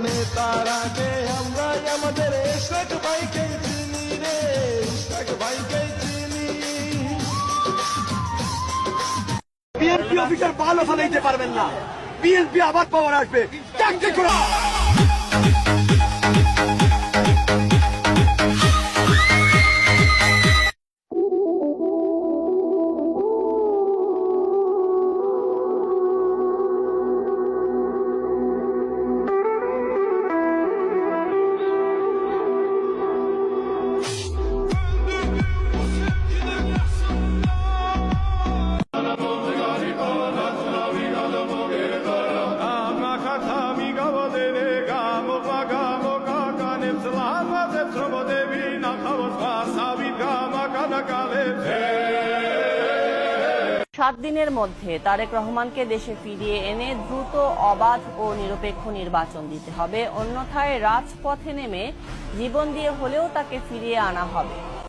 নেতার আগে আমরা আমাদের ইশরাক ভাইকে চিনি রে, ইশরাক ভাইকে চিনি। বিএনপি অফিসার ভালো চালাইতে পারবেন না, বিএনপি আবার পাওয়ার আসবে। চাকরি করা সাত দিনের মধ্যে তারেক রহমানকে দেশে ফিরিয়ে এনে দ্রুত, অবাধ ও নিরপেক্ষ নির্বাচন দিতে হবে, অন্যথায় রাজপথে নেমে জীবন দিয়ে হলেও তাকে ফিরিয়ে আনা হবে।